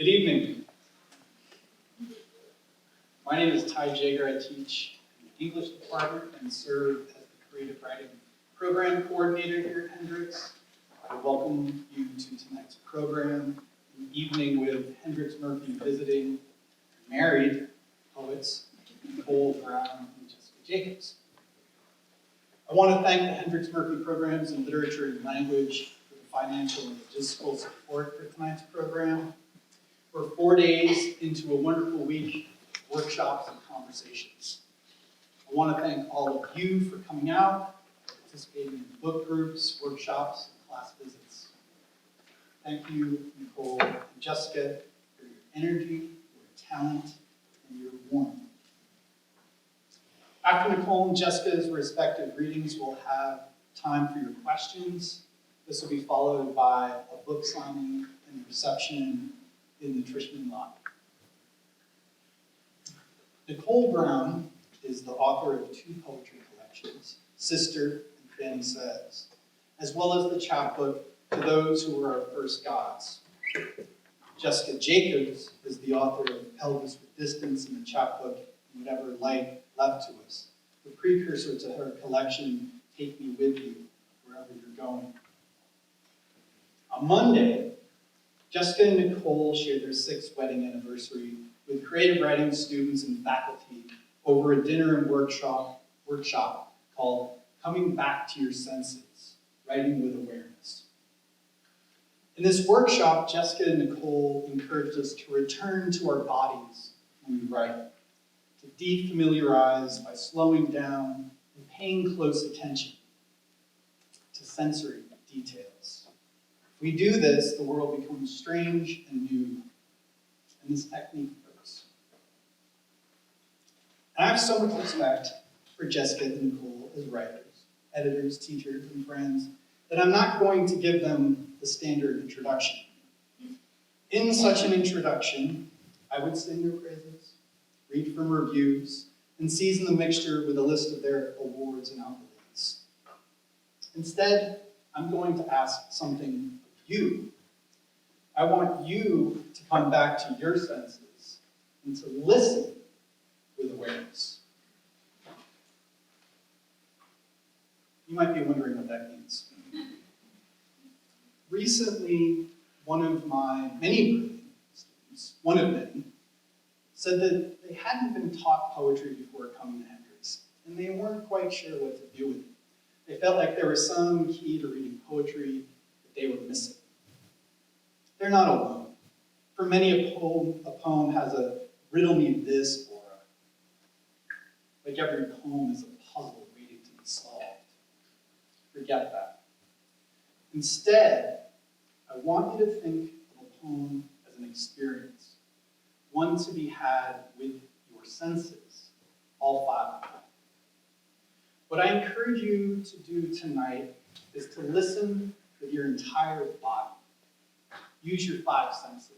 Good evening. My name is Jaeger. I teach in the English department and serve as the creative writing program coordinator here at Hendrix. I welcome you to tonight's program, an evening with Hendrix Murphy visiting married poets Nickole Brown and Jessica Jacobs. I want to thank the Hendrix Murphy programs in literature and language for the financial and logistical support for tonight's program. We're 4 days into a wonderful week of workshops and conversations. I want to thank all of you for coming out, participating in book groups, workshops, and class visits. Thank you, Nickole and Jessica, for your energy, your talent, and your warmth. After Nickole and Jessica's respective readings, we'll have time for your questions. This will be followed by a book signing and reception in the Trishman lot. Nickole Brown is the author of 2 poetry collections, Sister and Fanny Says, as well as the chapbook To Those Who Were Our First Gods. Jessica Jacobs is the author of Pelvis with Distance in the chapbook Whatever Light Left to Us, the precursor to her collection Take Me With You Wherever You're Going. On Monday, Jessica and Nickole shared their 6th wedding anniversary with creative writing students and faculty over a dinner and workshop called Coming Back to Your Senses, Writing with Awareness. In this workshop, Jessica and Nickole encouraged us to return to our bodies when we write, to defamiliarize by slowing down and paying close attention to sensory details. If we do this, the world becomes strange and new, and this technique works. And I have so much respect for Jessica and Nickole as writers, editors, teachers, and friends that I'm not going to give them the standard introduction. In such an introduction, I would sing their praises, read from reviews, and season the mixture with a list of their awards and accolades. Instead, I'm going to ask something of you. I want you to come back to your senses and to listen with awareness. You might be wondering what that means. Recently, one of my many students, one of many, said that they hadn't been taught poetry before coming to Hendrix, and they weren't quite sure what to do with it. They felt like there was some key to reading poetry that they were missing. They're not alone. For many, a poem has a riddle me this aura. Like every poem is a puzzle waiting to be solved. Forget that. Instead, I want you to think of a poem as an experience, one to be had with your senses, all 5 of them. What I encourage you to do tonight is to listen with your entire body. Use your 5 senses.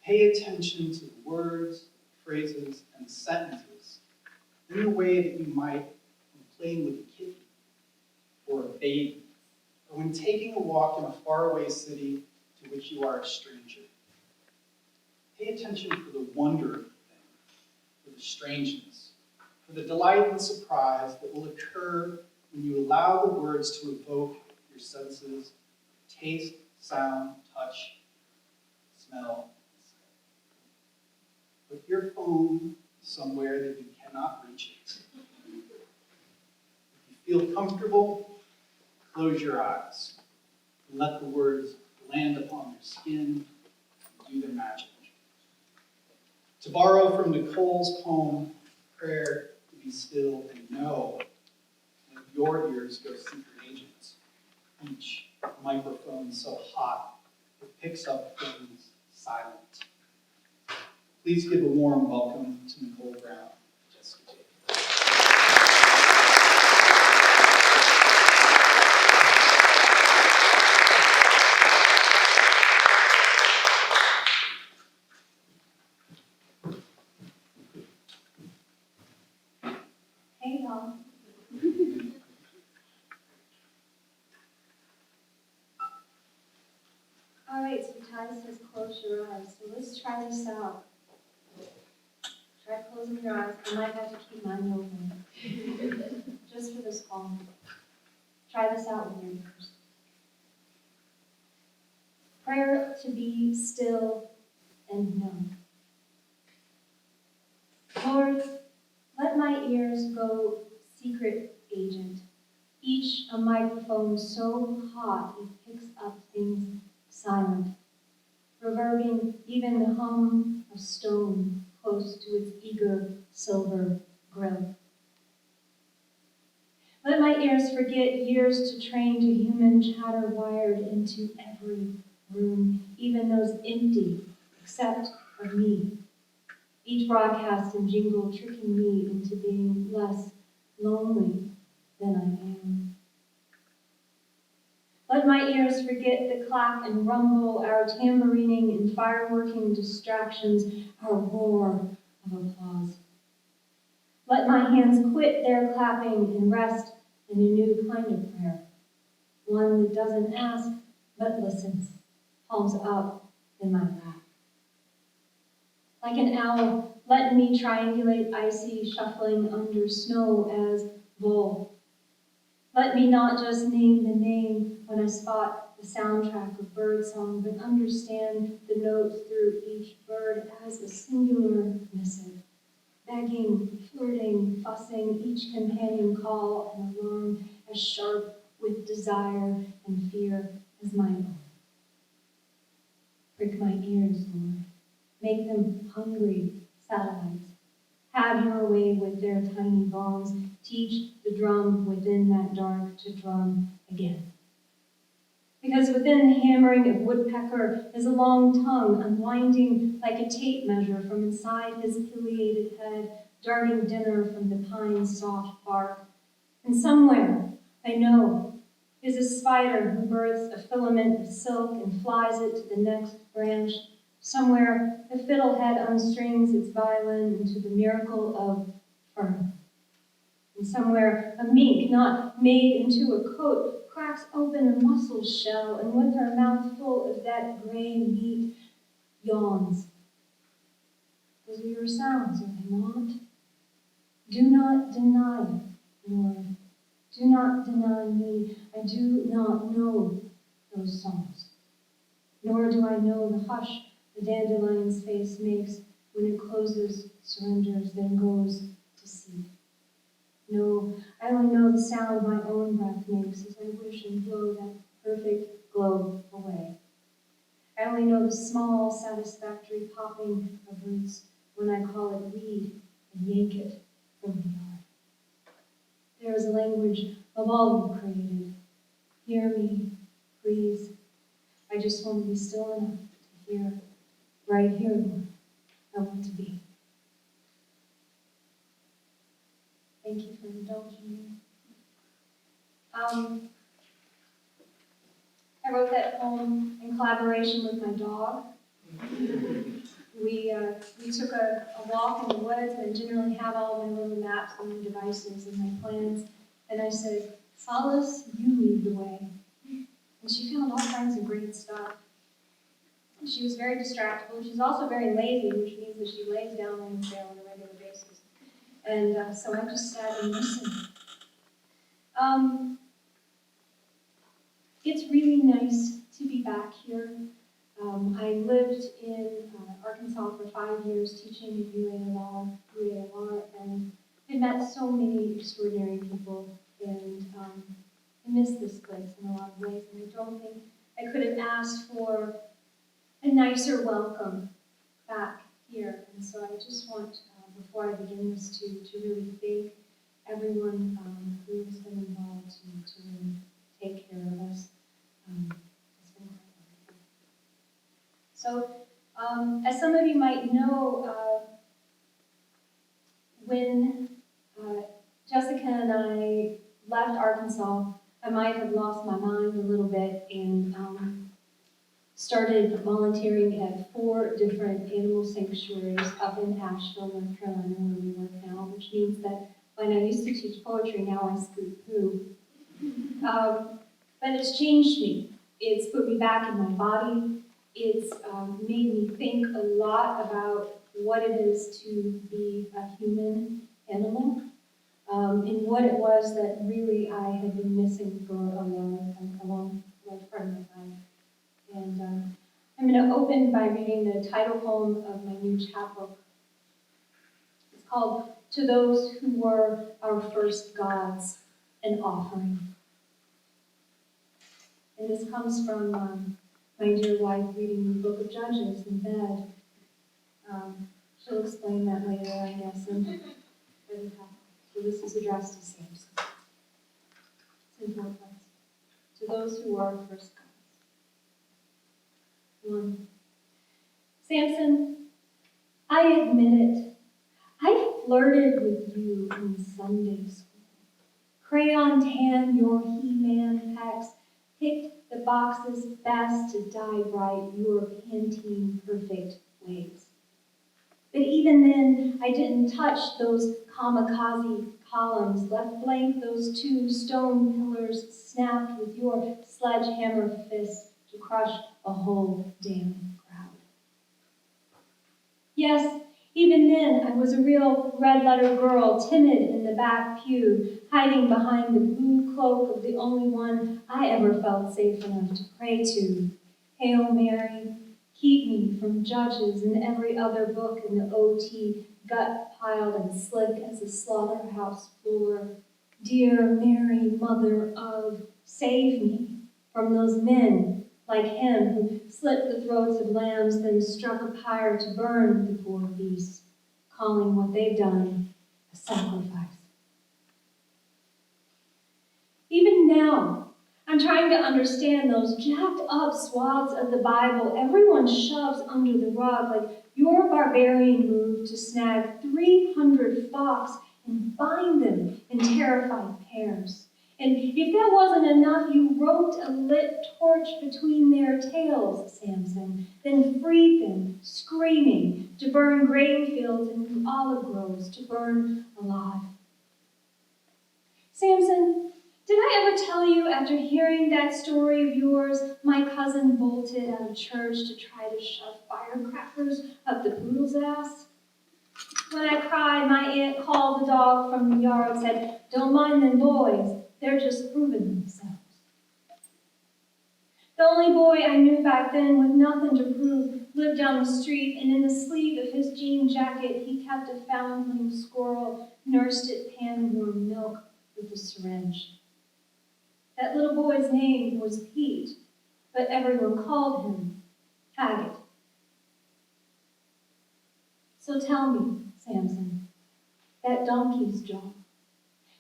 Pay attention to the words, phrases, and sentences in the way that you might when playing with a kitten or a baby, or when taking a walk in a faraway city to which you are a stranger. Pay attention for the wonder of the thing, for the strangeness, for the delight and surprise that will occur when you allow the words to evoke your senses, taste, sound, touch, smell, and sight. Put your phone somewhere that you cannot reach it. If you feel comfortable, close your eyes and let the words land upon your skin and do their magic. To borrow from Nickole's poem, Prayer to Be Still and Know, that your ears go secret agents, each microphone so hot it picks up things silent. Please give a warm welcome to Nickole Brown and Jessica Jacobs. Hey, y'all. All right, so Ty says close your eyes. So let's try Try this out. Try closing your eyes. I might have to keep mine open. Just for this calm. Try this out with your ears. Prayer to be still and know. Lord, let my ears go secret agent, each a microphone so hot it picks up things silent, reverbing even the hum of stone close to its eager silver grill. Let my ears forget years to train to human chatter wired into every room, even those empty, except of me. Each broadcast and jingle tricking me into being less lonely than I am. Let my ears forget the clack and rumble, our tamborining and fireworking distractions, our roar of applause. Let my hands quit their clapping and rest in a new kind of prayer, one that doesn't ask but listens, palms up in my lap. Like an owl, let me triangulate icy shuffling under snow as bull. Let me not just name the name when I spot the soundtrack of birdsong, but understand the notes through each bird as a singular missive, begging, flirting, fussing, each companion call and alarm as sharp with desire and fear as my own. Prick my ears, Lord. Make them hungry satellites. Have your way with their tiny bones. Teach the drum within that dark to drum again. Because within the hammering of woodpecker is a long tongue unwinding like a tape measure from inside his pileated head, darting dinner from the pine's soft bark. And somewhere, I know, is a spider who births a filament of silk and flies it to the next branch. Somewhere, the fiddlehead unstrings its violin into the miracle of fern. And somewhere, a mink, not made into a coat, cracks open a mussel shell, and with her mouth full of that gray meat, yawns. Those are your sounds, are they not? Do not deny it, Lord. Do not deny me. I do not know those songs. Nor do I know the hush the dandelion's face makes when it closes, surrenders, then goes to sleep. No, I only know the sound my own breath makes as I wish and blow that perfect glow away. I only know the small, satisfactory popping of roots when I call it weed and yank it from the yard. There is a language of all you created. Hear me, please. I just want to be still enough to hear. Right here, Lord, I want to be. Thank you for indulging me. I wrote that poem in collaboration with my dog. We took a walk in the woods, and I generally have all my little maps and my devices and my plans. And I said, Solace, you lead the way. And she found all kinds of great stuff. And she was very distractible. She's also very lazy, which means that she lays down on the trail on a regular basis. And so I just sat and listened. It's really nice to be back here. I lived in Arkansas for 5 years teaching at UALR, and I met so many extraordinary people, and I miss this place in a lot of ways, and I don't think I could have asked for a nicer welcome back here. And so I just want, before I begin this, to really thank everyone who has been involved to really take care of us. It's been quite wonderful. So, as some of you might know, when Jessica and I left Arkansas, I might have lost my mind a little bit and started volunteering at 4 different animal sanctuaries up in Asheville, North Carolina, where we work now, which means that when I used to teach poetry, now I scoop poo. But it's changed me. It's put me back in my body. It's made me think a lot about what it is to be a human animal, and what it was that really I had been missing for a long part of my life. And I'm going to open by reading the title poem of my new chapbook. It's called "To Those Who Were Our First Gods, an Offering." And this comes from my dear wife reading the book of Judges in bed. She'll explain that later, I guess. So this is addressed to Samson. It's in 4 parts. To those who are first gods. 1. Samson, I admit it. I flirted with you in Sunday school. Crayon tan your He-Man pecs, picked the boxes best to dye bright your Pantene perfect waves. But even then, I didn't touch those kamikaze columns, left blank those 2 stone pillars snapped with your sledgehammer fist to crush a whole damn crowd. Yes, even then, I was a real red-letter girl, timid in the back pew, hiding behind the blue cloak of the only one I ever felt safe enough to pray to. Hail Mary, keep me from Judges and every other book in the OT, gut-piled and slick as a slaughterhouse floor. Dear Mary, Mother of, save me from those men like him who slit the throats of lambs, then struck a pyre to burn the poor beasts, calling what they've done a sacrifice. Even now, I'm trying to understand those jacked up swaths of the Bible everyone shoves under the rug, like your barbarian move to snag 300 fox and bind them in terrified pairs. And if that wasn't enough, you roped a lit torch between their tails, Samson, then freed them, screaming, to burn grain fields and olive groves, to burn alive. Samson, did I ever tell you, after hearing that story of yours, my cousin bolted out of church to try to shove firecrackers up the poodle's ass? When I cried, my aunt called the dog from the yard, said, "Don't mind them boys. They're just proving themselves." The only boy I knew back then with nothing to prove lived down the street, and in the sleeve of his jean jacket he kept a foundling squirrel, nursed it pan-warm milk with a syringe. That little boy's name was Pete, but everyone called him Haggett. So tell me, Samson, that donkey's jaw.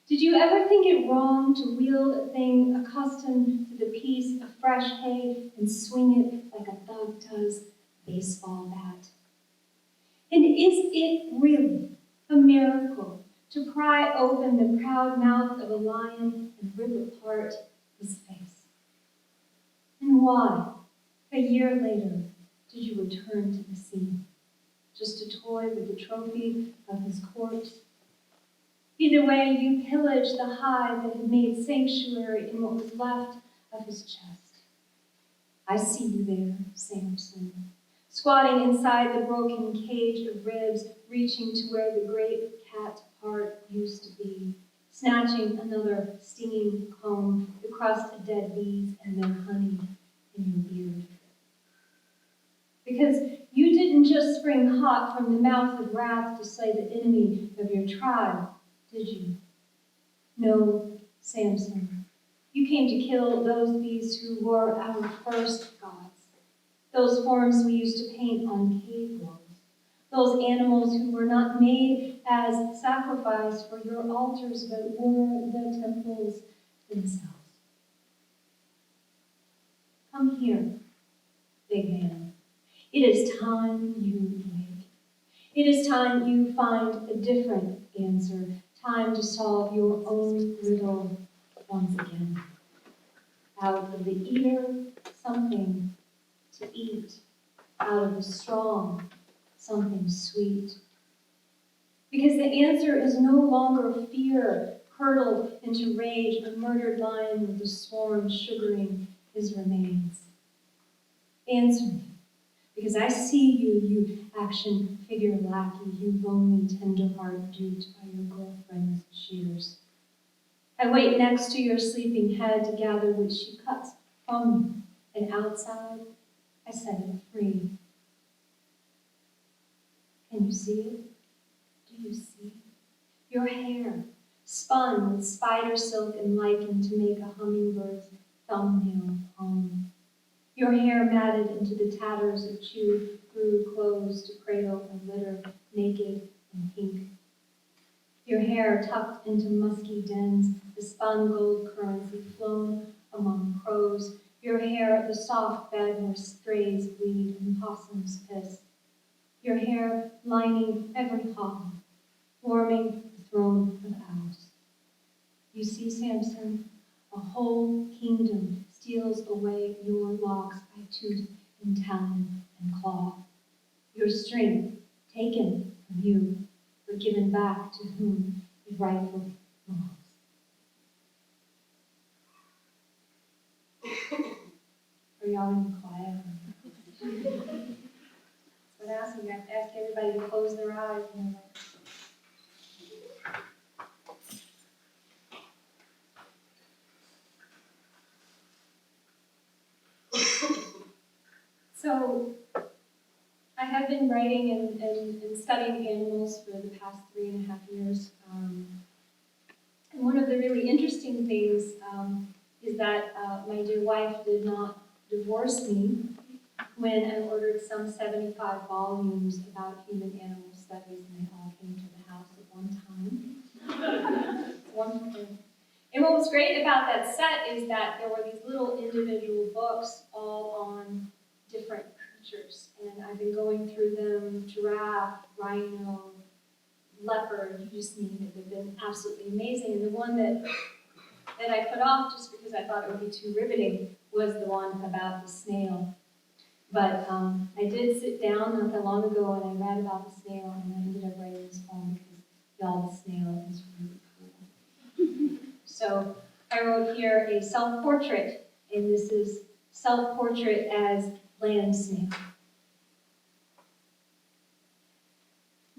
Did you ever think it wrong to wield a thing accustomed to the piece of fresh hay and swing it like a thug does a baseball bat? And is it really a miracle to pry open the proud mouth of a lion and rip apart his face? And why, a year later, did you return to the scene? Just to toy with the trophy of his corpse? Either way, you pillaged the hide that had made sanctuary in what was left of his chest. I see you there, Samson, squatting inside the broken cage of ribs, reaching to where the great cat heart used to be, snatching another stinging comb to crust of dead bees and their honey in your beard. Because you didn't just spring hot from the mouth of wrath to slay the enemy of your tribe, did you? No, Samson. You came to kill those beasts who were our first gods, those forms we used to paint on cave walls, those animals who were not made as sacrifice for your altars, but were the temples themselves. Come here, big man. It is time you wake. It is time you find a different answer. Time to solve your own riddle once again. Out of the eater, something to eat. Out of the strong, something sweet. Because the answer is no longer fear, curdled into rage, a murdered lion with the swarm sugaring his remains. Answer me, Because I see you, you action figure lackey, you lonely tender heart duped by your girlfriend's shears. I wait next to your sleeping head to gather what she cuts from you, and outside I set it free. Can you see it? Do you see it? Your hair, spun with spider silk and lichen to make a hummingbird's thumbnail home. Your hair matted into the tatters of chewed blue clothes to cradle a litter, naked and pink. Your hair tucked into musky dens, the spun gold currency flown among crows. Your hair, the soft bed where strays bleed and possums piss. Your hair lining every hollow, forming the throne of owls. You see, Samson, a whole kingdom steals away your locks by tooth and talon and claw. Your strength taken from you, but given back to whom it rightfully belongs. Are y'all gonna be quiet? But asking, you have to ask everybody to close their eyes. And so, I have been writing and studying animals for the past 3.5 years. And one of the really interesting things is that my dear wife did not divorce me when I ordered some 75 volumes about human-animal studies, and they all came to the house at one time. It's wonderful. And what was great about that set is that there were these little individual books all on different creatures. And I've been going through them: giraffe, rhino, leopard, you just name it. They've been absolutely amazing. And the one that I put off just because I thought it would be too riveting was the one about the snail. But I did sit down not that long ago and I read about the snail, and I ended up writing this poem because, y'all, the snail is really cool. So I wrote here a self-portrait, and this is self-portrait as land snail.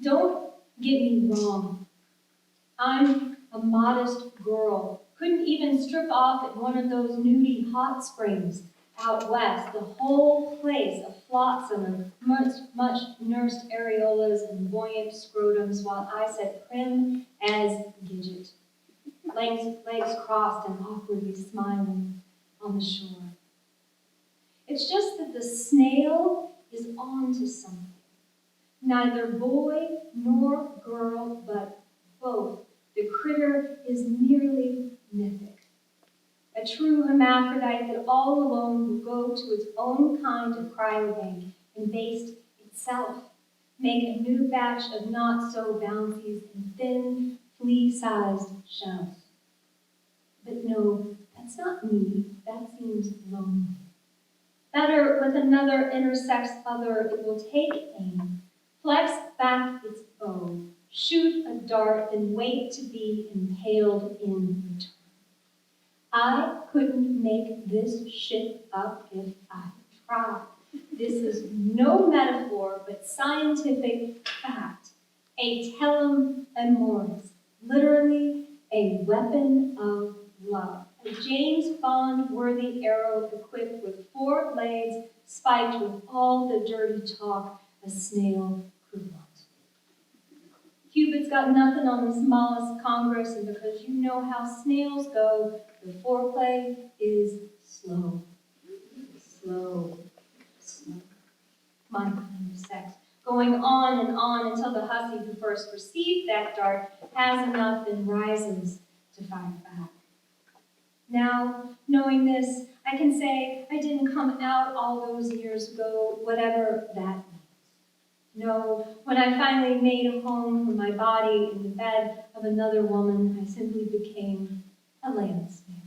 Don't get me wrong. I'm a modest girl. Couldn't even strip off at one of those nudie hot springs out west. The whole place a flotsam of much nursed areolas and buoyant scrotums, while I sat prim as Gidget, legs crossed and awkwardly smiling on the shore. It's just that the snail is on to something. Neither boy nor girl, but both. The critter is nearly mythic. A true hermaphrodite that all alone will go to its own kind of cryobank and baste itself. Make a new batch of not-so-bouncies in thin, flea-sized shells. But no, that's not me. That seems lonely. Better with another intersex other, it will take aim, flex back its bow, shoot a dart, then wait to be impaled in return. I couldn't make this shit up if I tried. This is no metaphor, but scientific fact. A tellum amoris, literally a weapon of love. A James Bond-worthy arrow equipped with 4 blades, spiked with all the dirty talk a snail could want. Cupid's got nothing on the smallest Congress, and because you know how snails go, the foreplay is slow. Slow. Slow. My kind of sex. Going on and on until the hussy who first received that dart has enough and rises to fire back. Now, knowing this, I can say I didn't come out all those years ago, whatever that means. No, when I finally made a home for my body in the bed of another woman, I simply became a land snail.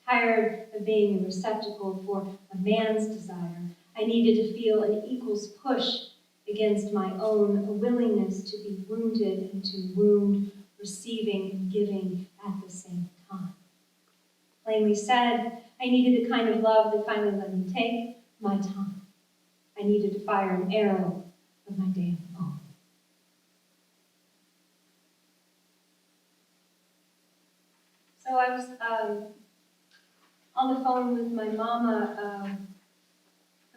Tired of being a receptacle for a man's desire, I needed to feel an equal's push against my own, a willingness to be wounded and to wound, receiving and giving at the same time. Plainly said, I needed the kind of love that finally let me take my time. I needed to fire an arrow with my damn phone. So I was on the phone with my mama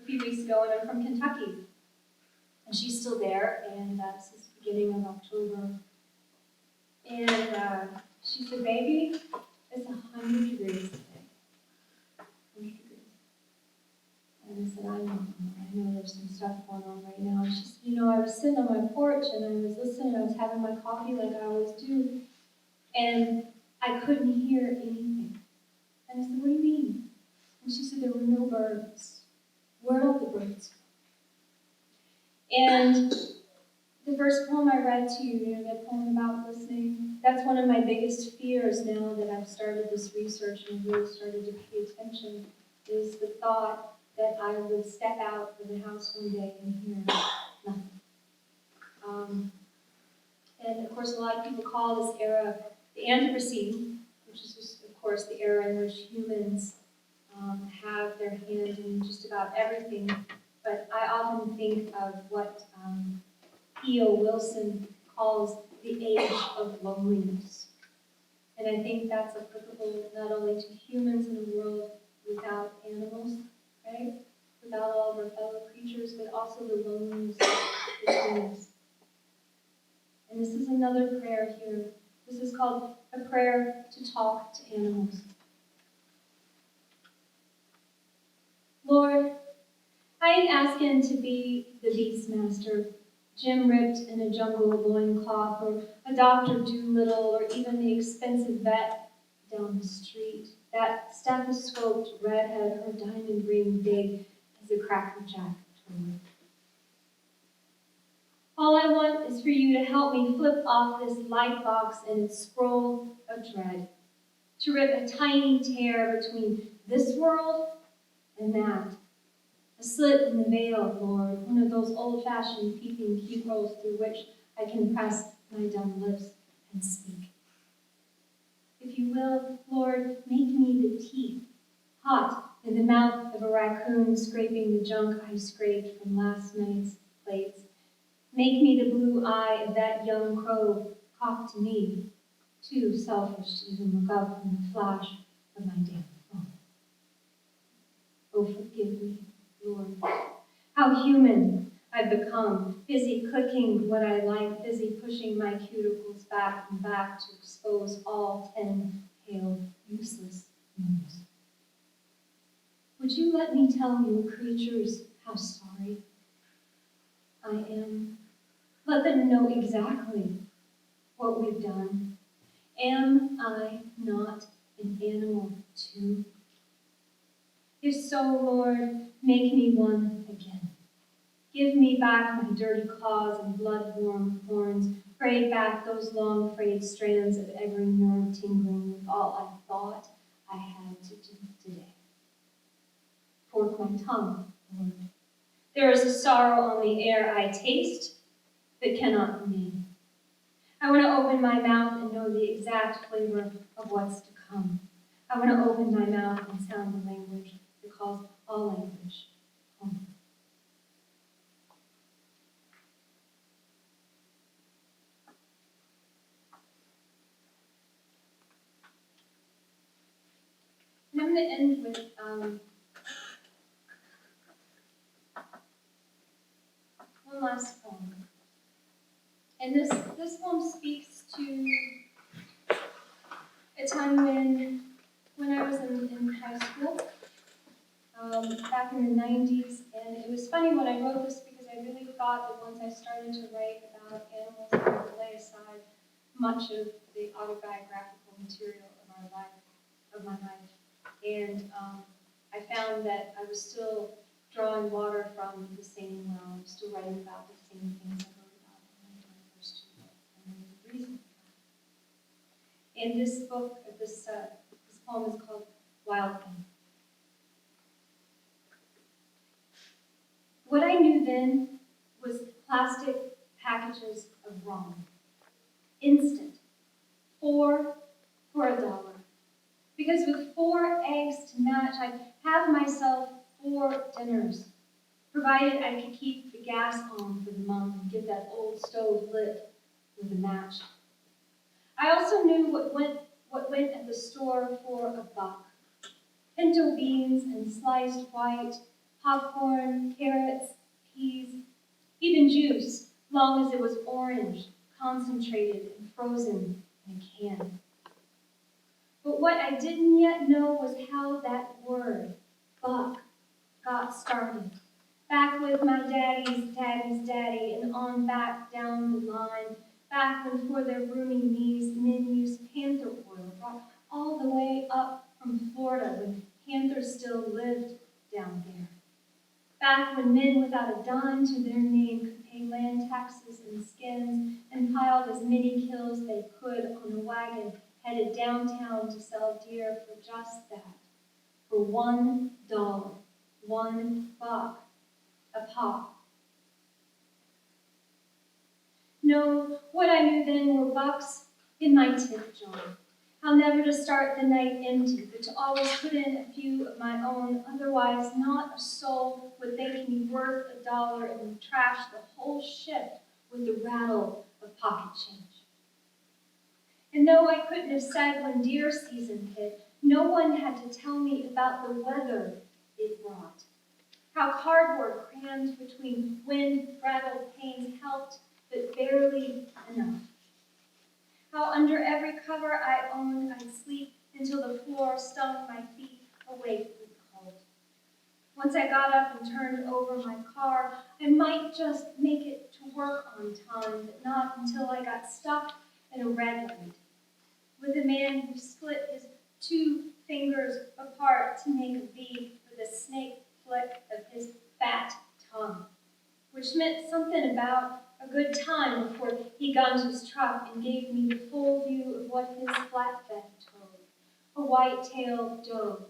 a few weeks ago, and I'm from Kentucky. And she's still there, and this is the beginning of October. And she said, baby, it's 100 degrees today. 100 degrees. And I said, I know there's some stuff going on right now. And she said, you know, I was sitting on my porch, and I was listening, I was having my coffee like I always do, and I couldn't hear anything. And I said, what do you mean? And she said, there were no birds. Where'd all the birds go? And the first poem I read to you, that poem about listening, that's one of my biggest fears now that I've started this research and really started to pay attention, is the thought that I would step out of the house one day and hear nothing. And of course, a lot of people call this era the Anthropocene, which is just, of course, the era in which humans have their hand in just about everything. But I often think of what E.O. Wilson calls the age of loneliness. And I think that's applicable not only to humans in a world without animals, right? Without all of our fellow creatures, but also the loneliness between us. And this is another prayer here. This is called a prayer to talk to animals. Lord, I ain't asking to be the beastmaster, Jim ripped in a jungle loincloth, or a Dr. Doolittle, or even the expensive vet down the street. That stethoscoped redhead, her diamond ring big as a Cracker Jack toy. All I want is for you to help me flip off this light box and its scroll of dread, to rip a tiny tear between this world and that. A slit in the veil, Lord, one of those old-fashioned peeping keyholes through which I can press my dumb lips and speak. If you will, Lord, make me the teeth, hot in the mouth of a raccoon scraping the junk I scraped from last night's plates. Make me the blue eye of that young crow cocked to me, too selfish to even look up from the flash of my damn phone. Oh, forgive me, Lord. How human I've become, busy clicking what I like, busy pushing my cuticles back and back to expose all 10 pale, useless moons. Would you let me tell your creatures how sorry I am? Let them know exactly what we've done. Am I not an animal too? If so, Lord, make me one again. Give me back my dirty claws and blood-warm horns. Braid back those long frayed strands of every nerve tingling with all I thought I had to do today. Fork my tongue, Lord. There is a sorrow on the air I taste, but cannot name. I want to open my mouth and know the exact flavor of what's to come. I want to open my mouth and sound the language that calls all language home. And I'm going to end with one last poem. And this poem speaks to a time when I was in high school, back in the 90s. And it was funny when I wrote this because I really thought that once I started to write about animals, I would lay aside much of the autobiographical material of my life. And I found that I was still drawing water from the same well. I'm still writing about the same things I wrote about in my first two books. And there was a reason for that. And this book, this poem is called Wild Thing. What I knew then was plastic packages of ramen. Instant. 4 for $1. Because with 4 eggs to match, I'd have myself 4 dinners, provided provided I could keep the gas on for the month and get that old stove lit with a match. I also knew what went at the store for $1. Pinto beans and sliced white, popcorn, carrots, peas, even juice, long as it was orange, concentrated and frozen in a can. But what I didn't yet know was how that word, buck, got started. Back with my daddy's daddy, and on back down the line, back when for their grooming needs men used panther oil, brought all the way up from Florida when panthers still lived down there. Back when men without a dime to their name could pay land taxes and skins and piled as many kills they could on a wagon headed downtown to sell deer for just that, for $1, $1 a pop. No, what I knew then were bucks in my tip jar. How never to start the night empty, but to always put in a few of my own, otherwise not a soul would think me worth $1 and would trash the whole shift with the rattle of pocket change. And though I couldn't have said when deer season hit, no one had to tell me about the weather it brought. How cardboard crammed between wind-rattled panes helped, but barely enough. How under every cover I owned, I'd sleep until the floor stung my feet awake with cold. Once I got up and turned over my car, I might just make it to work on time, but not until I got stuck in a red light with a man who split his 2 fingers apart to make a V with a snake flick of his fat tongue, which meant something about a good time before he gunned his truck and gave me the full view of what his flatbed told. A white-tailed doe,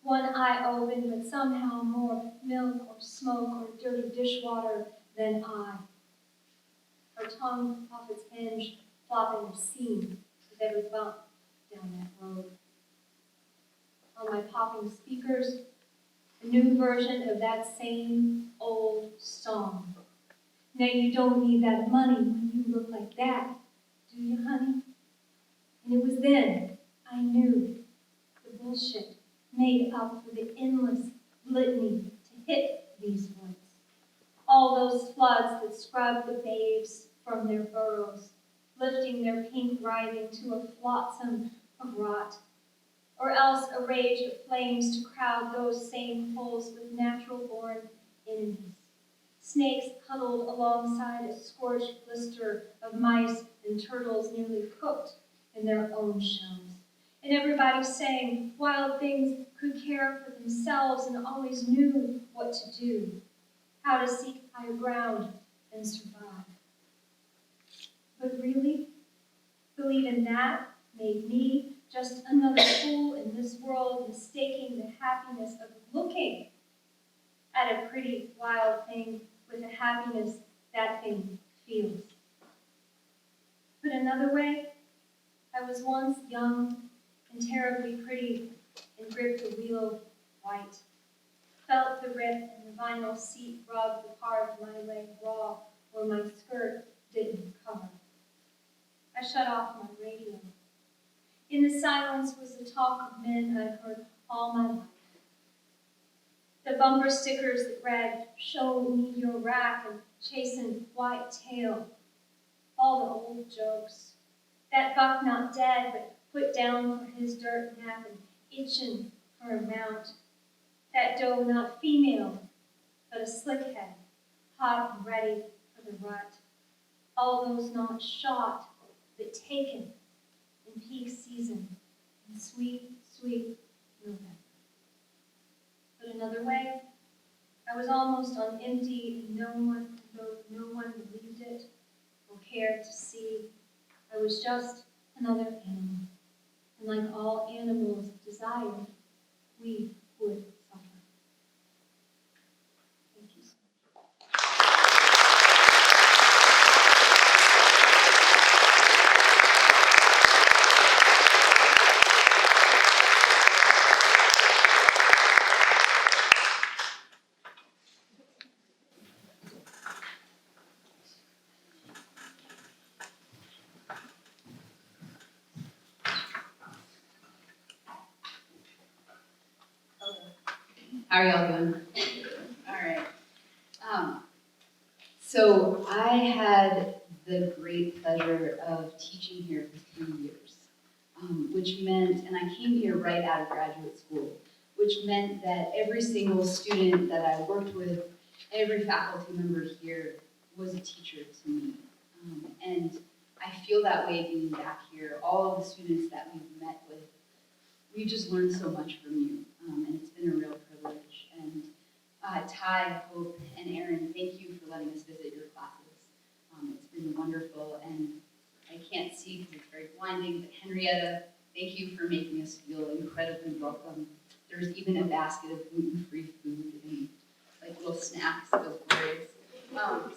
one eye open, but somehow more milk or smoke or dirty dishwater than I. Her tongue off its hinge, flopping a seam with every bump down that road. On my popping speakers, a new version of that same old song. Now you don't need that money when you look like that, do you, honey? And it was then I knew the bullshit made up for the endless litany to hit these woods. All those floods that scrubbed the babes from their burrows, lifting their pink writhing to a flotsam of rot, or else a rage of flames to crowd those same holes with natural-born enemies. Snakes huddled alongside a scorched blister of mice and turtles nearly cooked in their own shells. And everybody saying wild things could care for themselves and always knew what to do, how to seek higher ground and survive. But really, believing that made me just another fool in this world, mistaking the happiness of looking at a pretty wild thing with the happiness that thing feels. Put another way, I was once young and terribly pretty and gripped the wheel white. Felt the rip and the vinyl seat rub the part of my leg raw where my skirt didn't cover. I shut off my radio. In the silence was the talk of men I'd heard all my life. The bumper stickers that read, "Show me your rack," and "Chasing white tail." All the old jokes. That buck not dead, but put down for his dirt nap and itching for a mount. That doe not female, but a slickhead, hot and ready for the rut. All those not shot, but taken in peak season, in sweet, sweet November. But another way, I was almost on empty, and though no one believed it or cared to see, I was just another animal. And like all animals desired, we would suffer. Thank you so much. How are y'all doing? All right. So I had the great pleasure of teaching here for 3 years, which meant, and I came here right out of graduate school, which meant that every single student that I worked with, every faculty member here was a teacher to me. And I feel that way being back here. All of the students that we've met with, we just learned so much from you, and it's been a real privilege. And Ty, Hope, and Aaron, thank you for letting us visit your classes. It's been wonderful, and I can't see because it's very blinding, but Henrietta, thank you for making us feel incredibly welcome. There's even a basket of gluten-free food and like little snacks. It was glorious.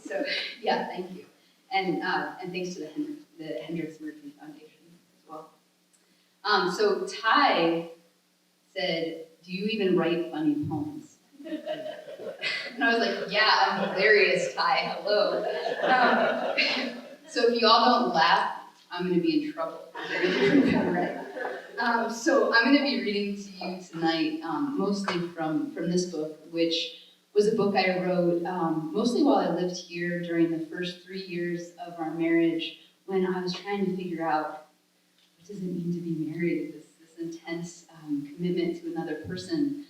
So yeah, thank you. And thanks to the Hendricks Murphy Foundation as well. So Ty said, "Do you even write funny poems?" And I was like, "Yeah, I'm hilarious, Ty. Hello." So if you all don't laugh, I'm going to be in trouble. Right. So I'm going to be reading to you tonight, mostly from this book, which was a book I wrote mostly while I lived here during the first 3 years of our marriage, when I was trying to figure out what does it mean to be married, this intense commitment to another person.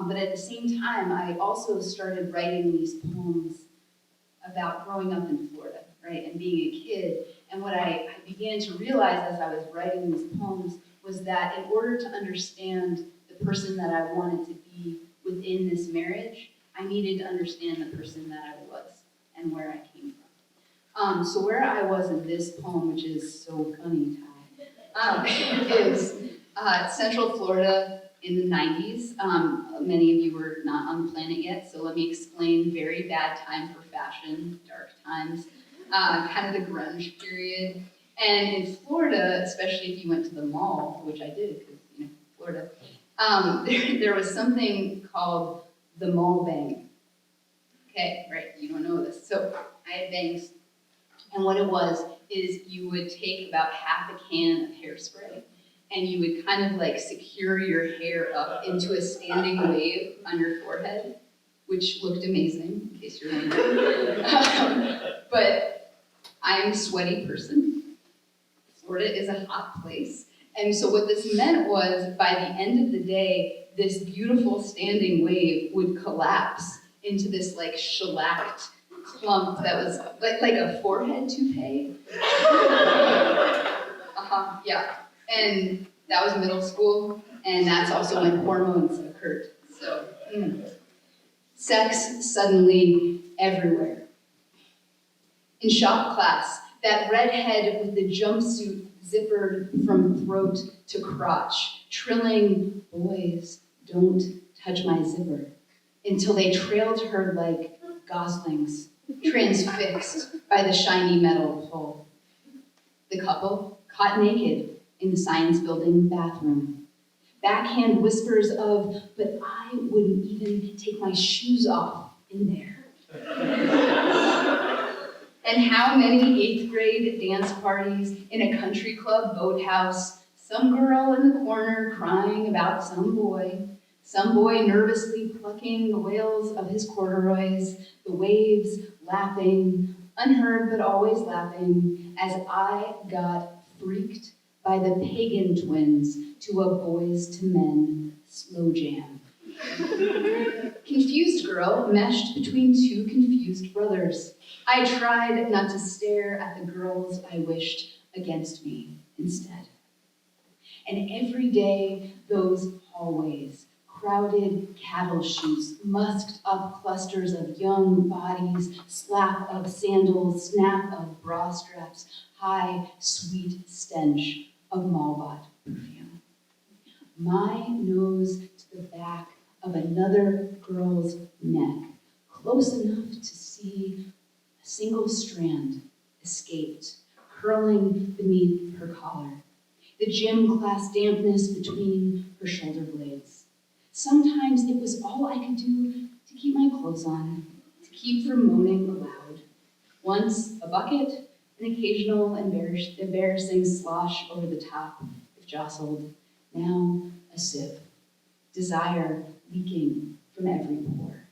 But at the same time, I also started writing these poems about growing up in Florida, right, and being a kid. And what I began to realize as I was writing these poems was that in order to understand the person that I wanted to be within this marriage, I needed to understand the person that I was and where I came from. So where I was in this poem, which is so funny, Ty, is Central Florida in the 90s. Many of you were not on the planet yet, so let me explain. Very bad time for fashion, dark times, kind of the grunge period. And in Florida, especially if you went to the mall, which I did, because, Florida, there was something called the mall bang. Okay, right, you don't know this. So I had bangs, and what it was is you would take about half a can of hairspray, and you would kind of like secure your hair up into a standing wave on your forehead, which looked amazing, in case you're wondering. But I'm a sweaty person. Florida is a hot place. And so what this meant was, by the end of the day, this beautiful standing wave would collapse into this like shellacked clump that was like a forehead toupee. Yeah. And that was middle school, and that's also when hormones occurred. So, sex suddenly everywhere. In shop class, that redhead with the jumpsuit zippered from throat to crotch, trilling, "Boys, don't touch my zipper," until they trailed her like goslings, transfixed by the shiny metal pole. The couple caught naked in the science building bathroom. Backhand whispers of, "But I wouldn't even take my shoes off in there." And how many 8th grade dance parties in a country club boathouse, some girl in the corner crying about some boy nervously plucking the whales of his corduroys, the waves lapping, unheard but always lapping, as I got freaked by the pagan twins to a Boys to Men slow jam. Confused girl meshed between two confused brothers. I tried not to stare at the girls I wished against me instead. And every day, those hallways, crowded cattle chutes, musked up clusters of young bodies, slap of sandals, snap of bra straps, high, sweet stench of Malbot perfume. My nose to the back of another girl's neck, close enough to see a single strand escaped, curling beneath her collar, the gym class dampness between her shoulder blades. Sometimes it was all I could do to keep my clothes on, to keep from moaning aloud. Once a bucket, an occasional embarrassing slosh over the top if jostled. Now a sip, desire leaking from every pore.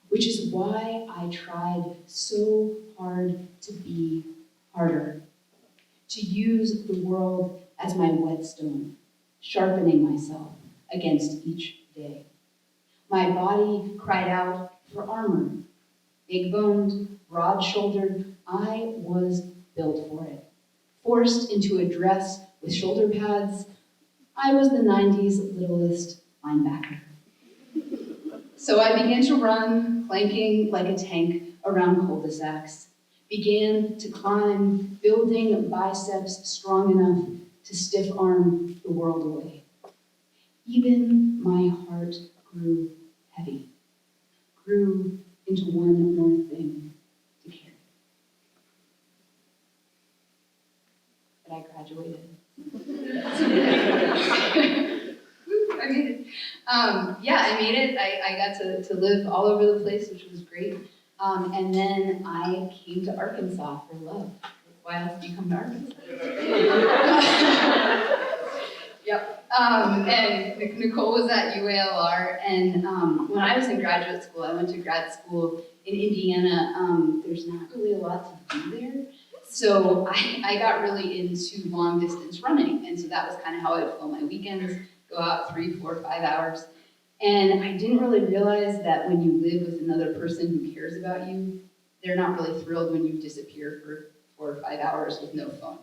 Which is why I tried so hard to be harder, to use the world as my whetstone, sharpening myself against each day. My body cried out for armor. Big-boned, broad-shouldered, I was built for it. Forced into a dress with shoulder pads, I was the 90s littlest linebacker. So I began to run, planking like a tank around cul-de-sacs. Began to climb, building biceps strong enough to stiff-arm the world away. Even my heart grew heavy, grew into one more thing to carry. But I graduated. I made it. I made it. I got to live all over the place, which was great. And then I came to Arkansas for love. Why else do you come to Arkansas? Yep. And Nickole was at UALR, and when I was in graduate school, I went to grad school in Indiana. There's not really a lot to do there. So I got really into long distance running, and so that was kind of how I would fill my weekends, go out 3, 4, 5 hours. And I didn't really realize that when you live with another person who cares about you, they're not really thrilled when you disappear for 4 or 5 hours with no phone.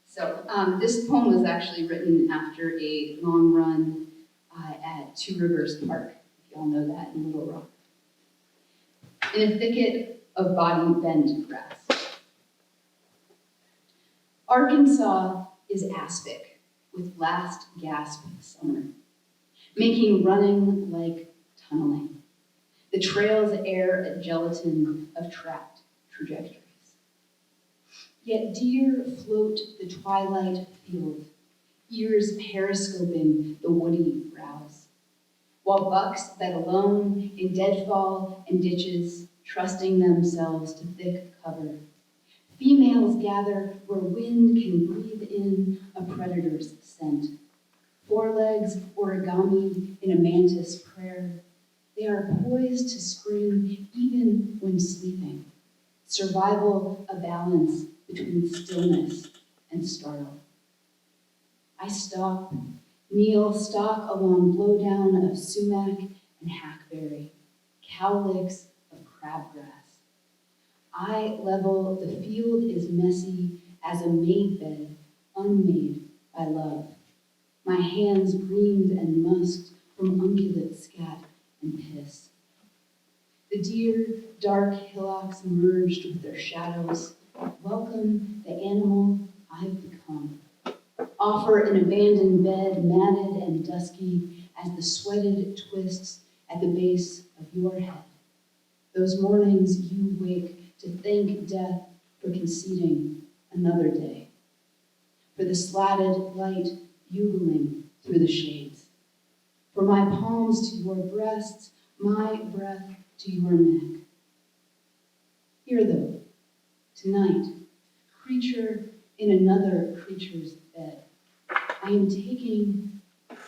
So this poem was actually written after a long run at Two Rivers Park, if you all know that, in Little Rock. In a thicket of body-bent grass. Arkansas is aspic with last gasp summer, making running like tunneling. The trails air a gelatin of tracked trajectories. Yet deer float the twilight field, ears periscoping the woody browse, while bucks bed alone in deadfall and ditches, trusting themselves to thick cover. Females gather where wind can breathe in a predator's scent. Forelegs origami in a mantis prayer. They are poised to spring even when sleeping. Survival a balance between stillness and startle. I stop, kneel, stalk along blowdown of sumac and hackberry, cowlicks of crabgrass. I level, the field is messy as a made bed, unmade by love. My hands greened and musked from ungulate scat and piss. The deer, dark hillocks merged with their shadows, welcome the animal I've become. Offer an abandoned bed, matted and dusky as the sweated twists at the base of your head. Those mornings you wake to thank death for conceding another day, for the slatted light bugling through the shades, for my palms to your breasts, my breath to your neck. Here though, tonight, creature in another creature's bed, I am taking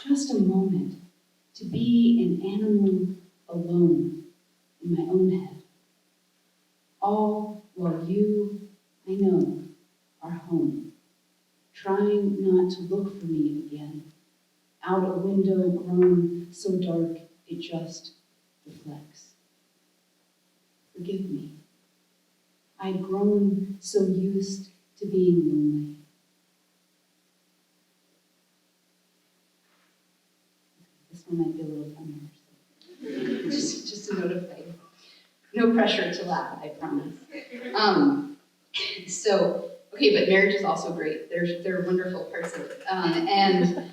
just a moment to be an animal alone in my own head. All while you, I know, are home, trying not to look for me again, out a window grown so dark it just reflects. Forgive me. I'd grown so used to being lonely. This one might be a little funnier. Just a note of faith. No pressure to laugh, I promise. But marriage is also great. There are wonderful parts of it. And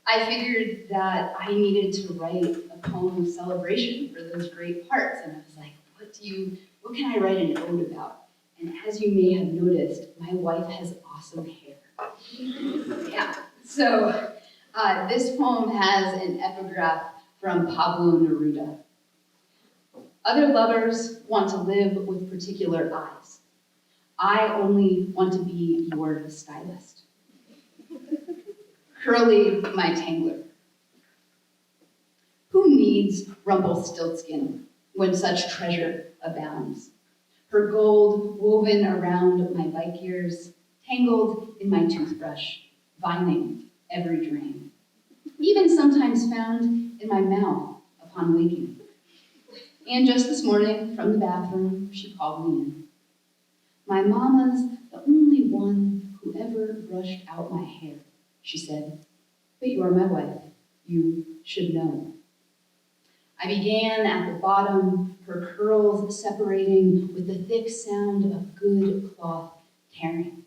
I figured that I needed to write a poem of celebration for those great parts. And I was like, what can I write an ode about? And as you may have noticed, my wife has awesome hair. Yeah. So this poem has an epigraph from Pablo Neruda. Other lovers want to live with particular eyes. I only want to be your stylist. Curly, my tangler. Who needs Rumpelstiltskin when such treasure abounds? Her gold woven around my bike gears, tangled in my toothbrush, vining every drain. Even sometimes found in my mouth upon waking. And just this morning, from the bathroom, she called me in. My mama's the only one who ever brushed out my hair, she said. But you're my wife. You should know. I began at the bottom, her curls separating with the thick sound of good cloth tearing.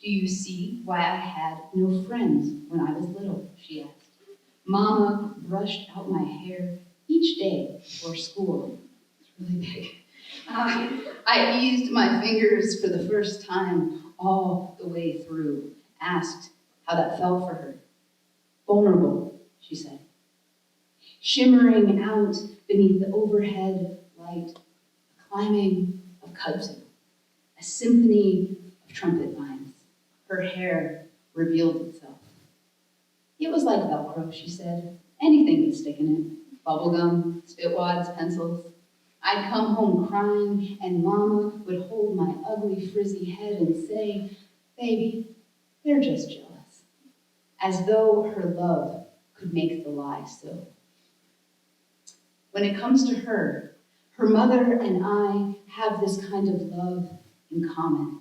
Do you see why I had no friends when I was little, she asked. Mama brushed out my hair each day for school. It's really big. I eased my fingers for the first time all the way through, asked how that felt for her. Vulnerable, she said. Shimmering out beneath the overhead light, a climbing of kudzu, a symphony of trumpet vines. Her hair revealed itself. It was like Velcro, she said. Anything would stick in it. Bubblegum, spitwads, pencils. I'd come home crying, and Mama would hold my ugly, frizzy head and say, baby, they're just jealous. As though her love could make the lie so. When it comes to her mother and I have this kind of love in common.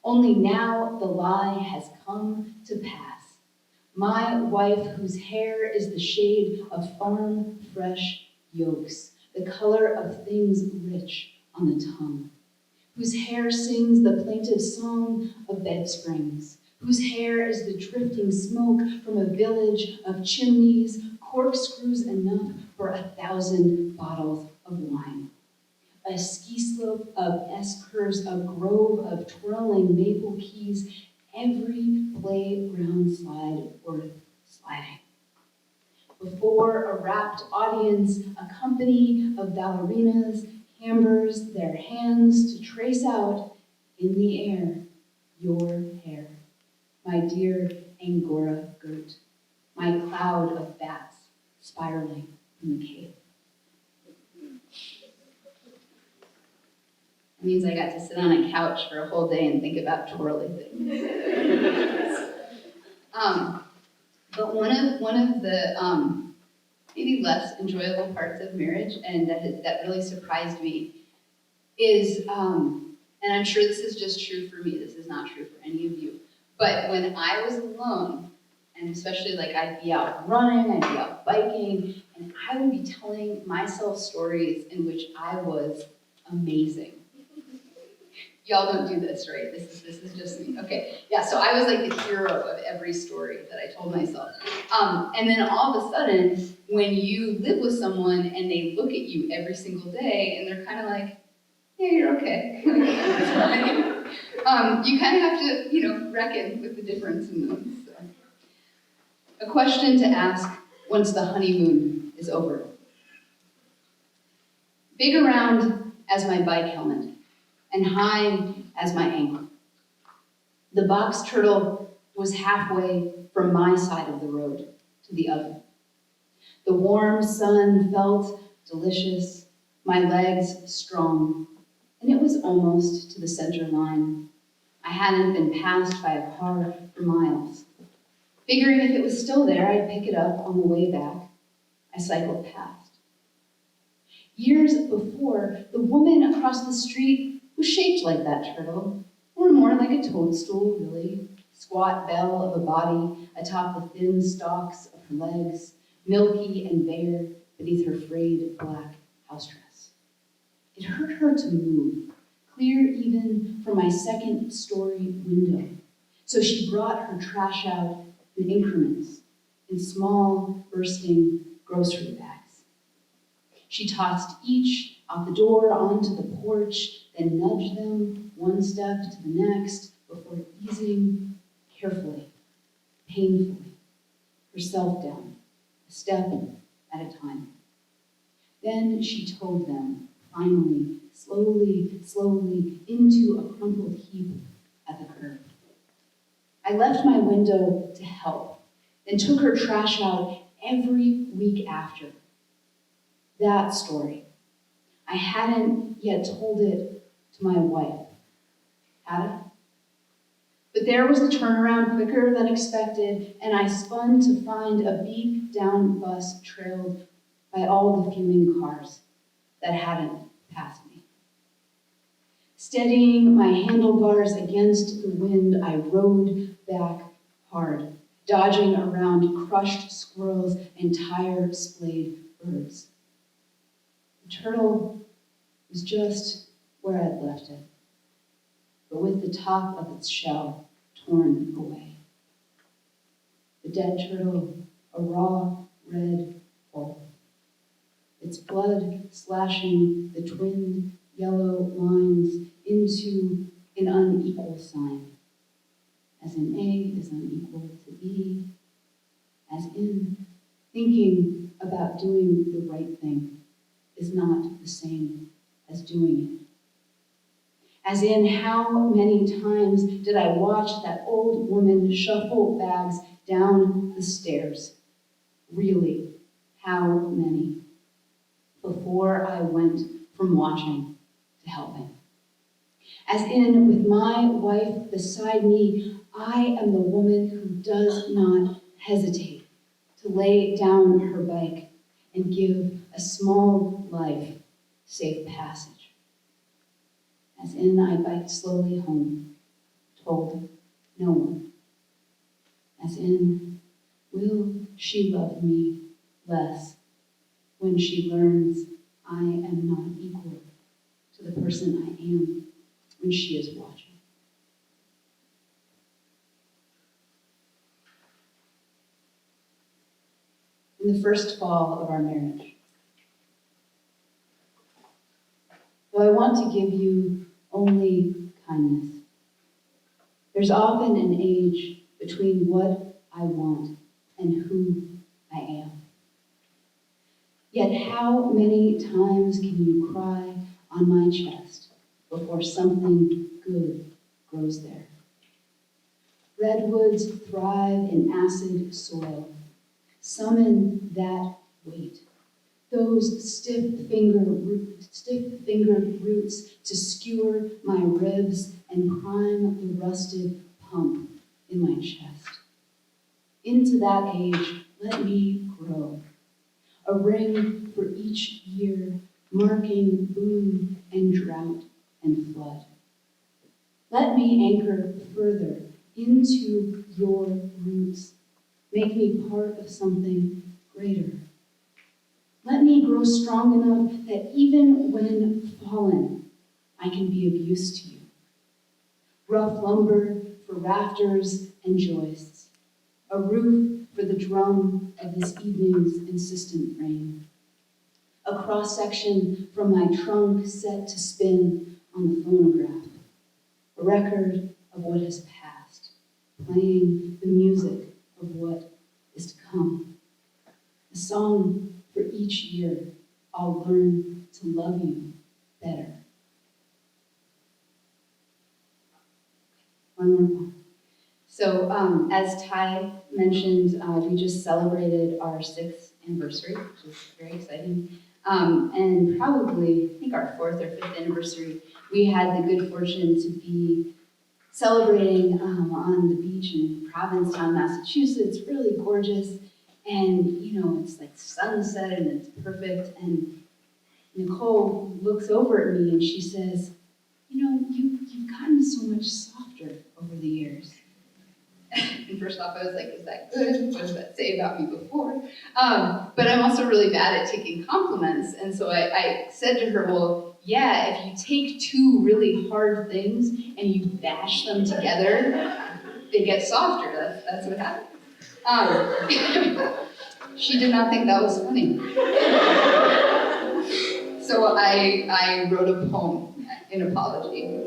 Only now the lie has come to pass. My wife, whose hair is the shade of farm fresh yolks, the color of things rich on the tongue, whose hair sings the plaintive song of bed springs, whose hair is the drifting smoke from a village of chimneys, corkscrews enough for 1,000 bottles of wine. A ski slope of S-curves, a grove of twirling maple keys, every playground slide worth sliding. Before a rapt audience, a company of ballerinas cambers their hands to trace out in the air your hair, my dear Angora girt, my cloud of bats spiraling from the cave. It means I got to sit on a couch for a whole day and think about twirly things. But one of the maybe less enjoyable parts of marriage, and that really surprised me, is, and I'm sure this is just true for me, this is not true for any of you, but when I was alone, and especially like I'd be out running, I'd be out biking, and I would be telling myself stories in which I was amazing. Y'all don't do this, right? This is just me. Okay, yeah, so I was like the hero of every story that I told myself. And then all of a sudden, when you live with someone and they look at you every single day and they're kind of like, yeah, you're okay. You kind of have to, reckon with the difference in them. So. A question to ask once the honeymoon is over. Big around as my bike helmet, and high as my ankle. The box turtle was halfway from my side of the road to the other. The warm sun felt delicious, my legs strong, and it was almost to the center line. I hadn't been passed by a car for miles. Figuring if it was still there, I'd pick it up on the way back. I cycled past. Years before, the woman across the street was shaped like that turtle, or more like a toadstool, really. Squat bell of a body atop the thin stalks of her legs, milky and bare beneath her frayed black house dress. It hurt her to move, clear even from my second-story window. So she brought her trash out in increments, in small, bursting grocery bags. She tossed each out the door onto the porch, then nudged them one step to the next before easing carefully, painfully, herself down, a step at a time. Then she towed them, finally, slowly, into a crumpled heap at the curb. I left my window to help, then took her trash out every week after. That story. I hadn't yet told it to my wife. Had I? But there was a turnaround quicker than expected, and I spun to find a beat-down bus trailed by all the fuming cars that hadn't passed me. Steadying my handlebars against the wind, I rode back hard, dodging around crushed squirrels and tire-splayed birds. The turtle was just where I'd left it, but with the top of its shell torn away. The dead turtle, a raw red hole. Its blood slashing the twinned yellow lines into an unequal sign, as in A is unequal to B, as in thinking about doing the right thing is not the same as doing it. As in, how many times did I watch that old woman shuffle bags down the stairs? Really, how many? Before I went from watching to helping. As in, with my wife beside me, I am the woman who does not hesitate to lay down her bike and give a small life safe passage. As in, I biked slowly home, told no one. As in, will she love me less when she learns I am not equal to the person I am when she is watching? In the first fall of our marriage, though I want to give you only kindness, there's often an age between what I want and who I am. Yet how many times can you cry on my chest before something good grows there? Redwoods thrive in acid soil. Summon that weight. Those stiff-fingered roots to skewer my ribs and prime the rusted pump in my chest. Into that age, let me grow. A ring for each year, marking boom and drought and flood. Let me anchor further into your roots. Make me part of something greater. Let me grow strong enough that even when fallen, I can be of use to you. Rough lumber for rafters and joists. A roof for the drum of this evening's insistent rain. A cross-section from my trunk set to spin on the phonograph. A record of what has passed, playing the music of what is to come. A song for each year I'll learn to love you better. One more poem. So as Ty mentioned, we just celebrated our 6th anniversary, which is very exciting. And probably, I think our 4th or 5th anniversary, we had the good fortune to be celebrating on the beach in Provincetown, Massachusetts, really gorgeous. And, you know, it's like sunset and it's perfect. And Nickole looks over at me and she says, you know, you've gotten so much softer over the years. And first off, I was like, is that good? What does that say about me before? But I'm also really bad at taking compliments. And so I said to her, well, yeah, if you take 2 really hard things and you bash them together, they get softer. That's what happens. She did not think that was funny. So I wrote a poem in apology.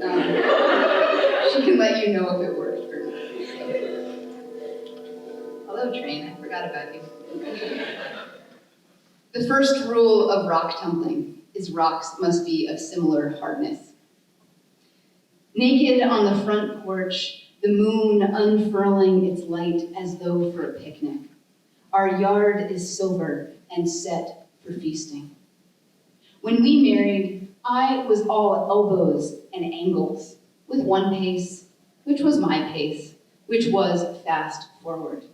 She can let you know if it worked or not. Hello, train. I forgot about you. The first rule of rock tumbling is rocks must be of similar hardness. Naked on the front porch, the moon unfurling its light as though for a picnic. Our yard is silver and set for feasting. When we married, I was all elbows and angles, with one pace, which was my pace, which was fast forward.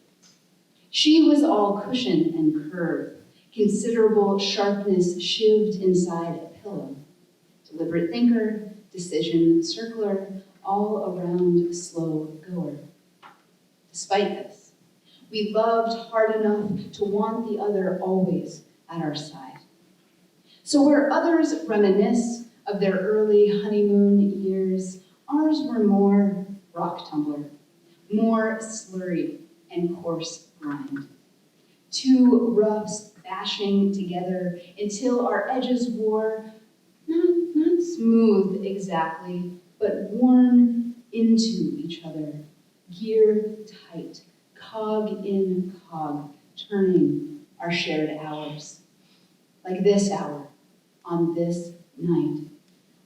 She was all cushion and curve, considerable sharpness shivved inside a pillow. Deliberate thinker, decision circler, all around slow goer. Despite this, we loved hard enough to want the other always at our side. So where others reminisce of their early honeymoon years, ours were more rock tumbler, more slurry and coarse grind. Two roughs bashing together until our edges wore not smooth exactly, but worn into each other, gear tight, cog in cog, turning our shared hours. Like this hour, on this night,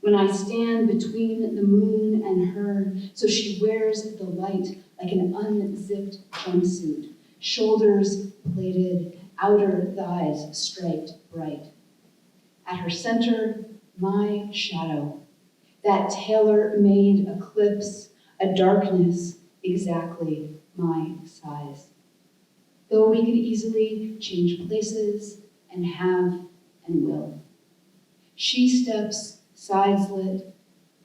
when I stand between the moon and her, so she wears the light like an unzipped jumpsuit, shoulders plaited, outer thighs striped bright. At her center, my shadow, that tailor-made eclipse, a darkness exactly my size. Though we could easily change places and have and will. She steps sides lit,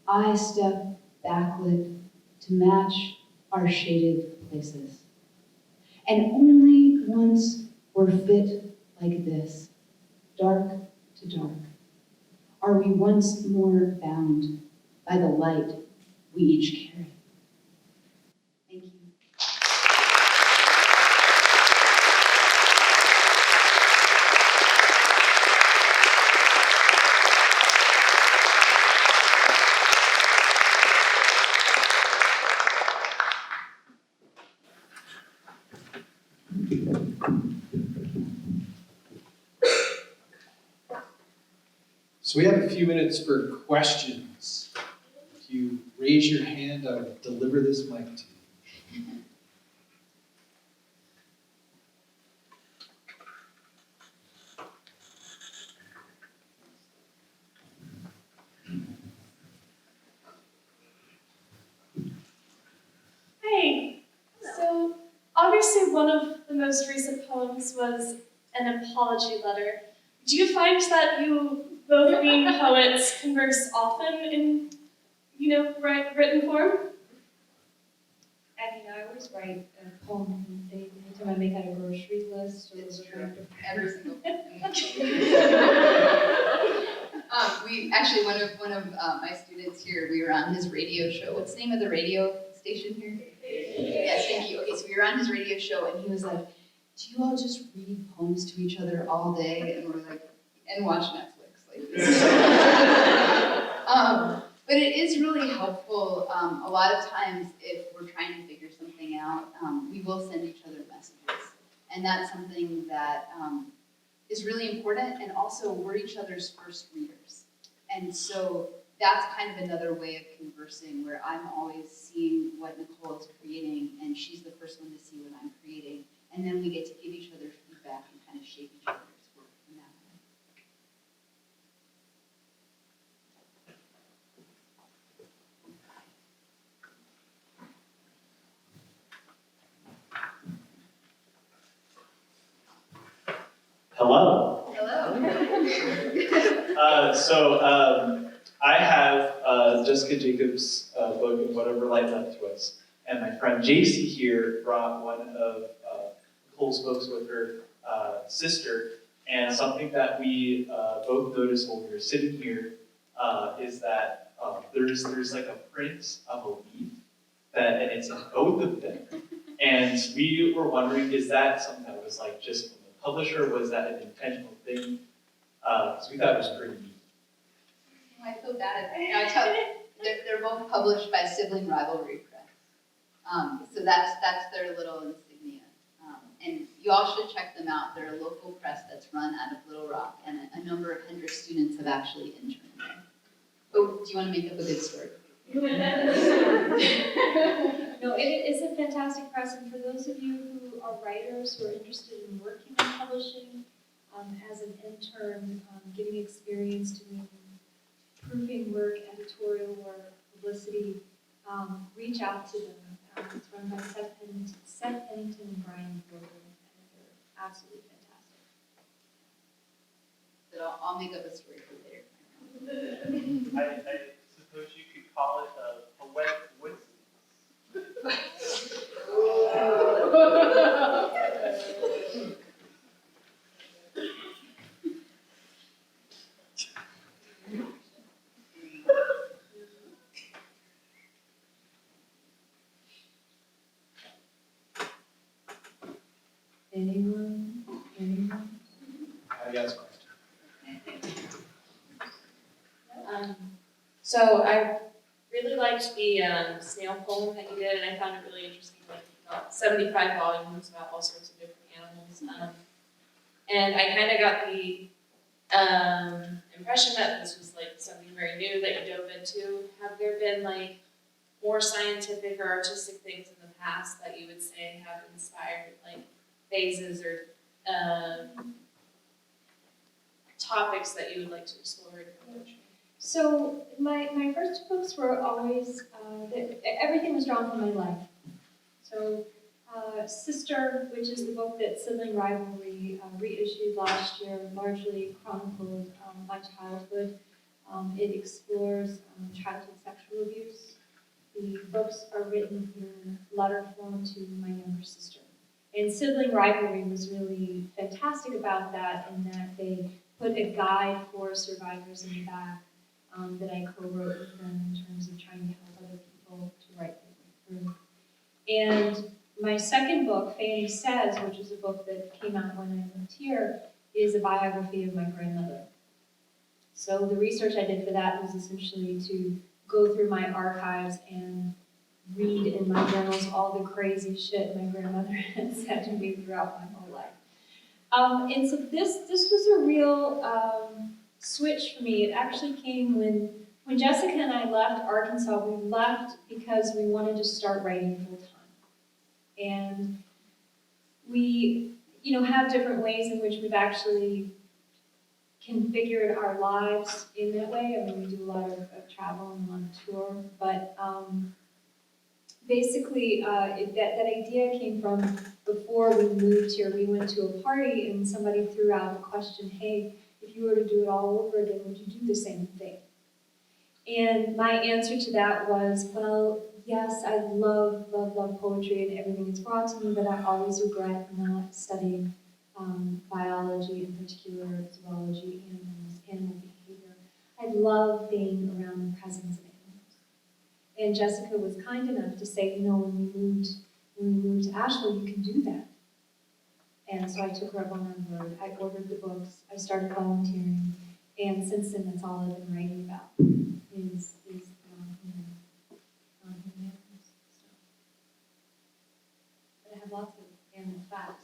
I step backlit to match our shaded places. And only once we're fit like this, dark to dark, are we once more bound by the light we each carry. Thank you. So we have a few minutes for questions. If you raise your hand, I will deliver this mic to you. Hey, so obviously one of the most recent poems was an apology letter. Do you find that you, both being poets, converse often in, written form? I always write a poem anytime I make out a grocery list. It's true. Every single we actually one of my students here. We were on his radio show. What's the name of the radio station here? Yes, thank you. Okay, so we were on his radio show, and he was like, "Do you all just read poems to each other all day?" And we're like, "And watch Netflix." Like this. But it is really helpful. A lot of times, if we're trying to figure something out, we will send each other messages, and that's something that is really important. And also, we're each other's first readers, and so that's kind of another way of conversing, where I'm always seeing what Nickole is creating, and she's the first one to see what I'm creating, and then we get to give each other feedback and kind of shape each other's work in that way. Hello. Hello. I have Jessica Jacobs' book, In Whatever Light Left to Us. And my friend JC here brought one of Nicole's books with her sister. And something that we both noticed when we were sitting here is that there's like a print of a leaf, and it's in both of them. And we were wondering, is that something that was like just from the publisher, or was that an intentional thing? Because we thought it was pretty neat. I feel bad. I tell you, they're both published by Sibling Rivalry Press. So that's their little insignia. And you all should check them out. They're a local press that's run out of Little Rock, and a number of 100 students have actually interned there. Oh, do you want to make up a good story? No, it is a fantastic press, and for those of you who are writers who are interested in working in publishing, as an intern, getting experience doing proofing work, editorial work, publicity, reach out to them. It's run by Seth Pennington and Brian Gilbert, and they're absolutely fantastic. But I'll make up a story for later. I suppose you could call it a poetic witness. Anyone? I got a question. So I really liked the snail poem that you did, and I found it really interesting. Like about 75 volumes about all sorts of different animals, and I kind of got the impression that this was like something very new that you dove into. Have there been like more scientific or artistic things in the past that you would say have inspired like phases or topics that you would like to explore in poetry? So my first books were always, everything was drawn from my life. So Sister, which is the book that Sibling Rivalry reissued last year, largely chronicled my childhood. It explores childhood sexual abuse. The books are written in letter form to my younger sister. And Sibling Rivalry was really fantastic about that, in that they put a guide for survivors in the back that I co-wrote with them in terms of trying to help other people to write their way through. And my second book, Fanny Says, which is a book that came out when I lived here, is a biography of my grandmother. So the research I did for that was essentially to go through my archives and read in my journals all the crazy shit my grandmother had said to me throughout my whole life. And so this was a real switch for me. It actually came when Jessica and I left Arkansas. We left because we wanted to start writing full time. And we, have different ways in which we've actually configured our lives in that way. I mean, we do a lot of travel and a lot of tour, but basically that idea came from before we moved here. We went to a party and somebody threw out a question, hey, if you were to do it all over again, would you do the same thing? And my answer to that was, well, yes, I love poetry and everything it's brought to me, but I always regret not studying biology, in particular zoology, animal behavior. I love being around the presence of animals. And Jessica was kind enough to say, when we moved to Asheville, you can do that. And so I took her up on her word. I ordered the books. I started volunteering, and since then, that's all I've been writing about is non-human animals. But I have lots of animal facts.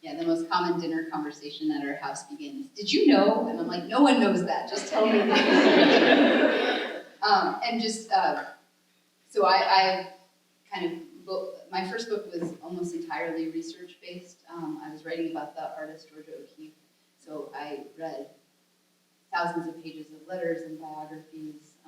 Yeah, the most common dinner conversation at our house begins, did you know? And I'm like, no one knows that, just tell me. So I kind of, my first book was almost entirely research-based. I was writing about the artist Georgia O'Keeffe, so I read thousands of pages of letters and biographies,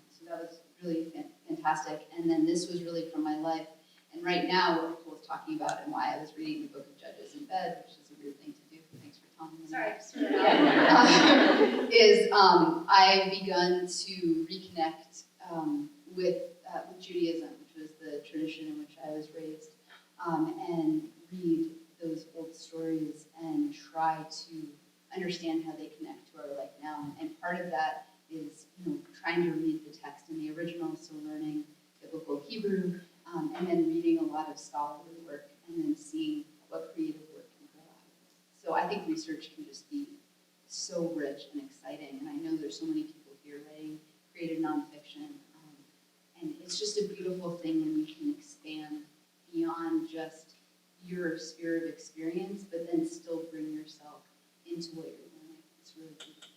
so that was really fantastic. And then this was really from my life. And right now, what Nickole was talking about and why I was reading the book of Judges in bed, which is a weird thing to do, thanks for telling me. Sorry. Is I've begun to reconnect with Judaism, which was the tradition in which I was raised, and read those old stories and try to understand how they connect to our life now. And part of that is, trying to read the text in the original, so learning biblical Hebrew, and then reading a lot of scholarly work, and then seeing what creative work can grow out of it. So I think research can just be so rich and exciting, and I know there's so many people here writing creative nonfiction, and it's just a beautiful thing when you can expand beyond just your sphere of experience, but then still bring yourself into what you're learning. It's really beautiful.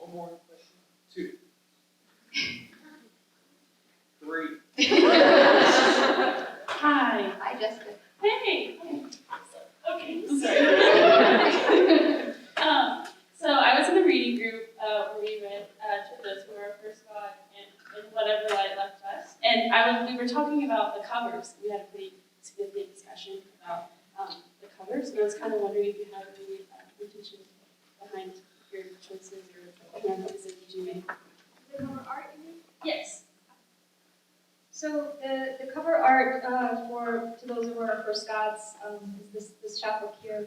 One more question. 2. 3. Hi. Hi, Jessica. Hey. Okay, sorry. So I was in a reading group where we went to those who our first God and whatever light left us. And we were talking about the covers. We had a pretty significant discussion about the covers. And I was kind of wondering if you had any intention behind your choices or decisions you made. The cover art, you mean? Yes. So the cover art to those who are our first gods is this chapbook here.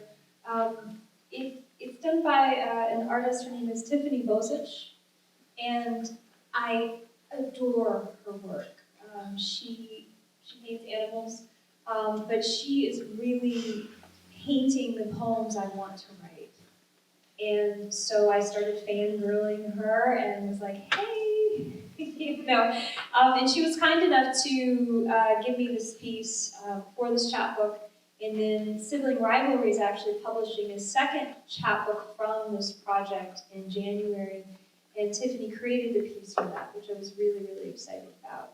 It's done by an artist. Her name is Tiffany Bozich, and I adore her work. She paints animals, but she is really painting the poems I want to write. And so I started fangirling her and was like, hey, and she was kind enough to give me this piece for this chapbook. And then Sibling Rivalry is actually publishing a second chapbook from this project in January. And Tiffany created the piece for that, which I was really, really excited about.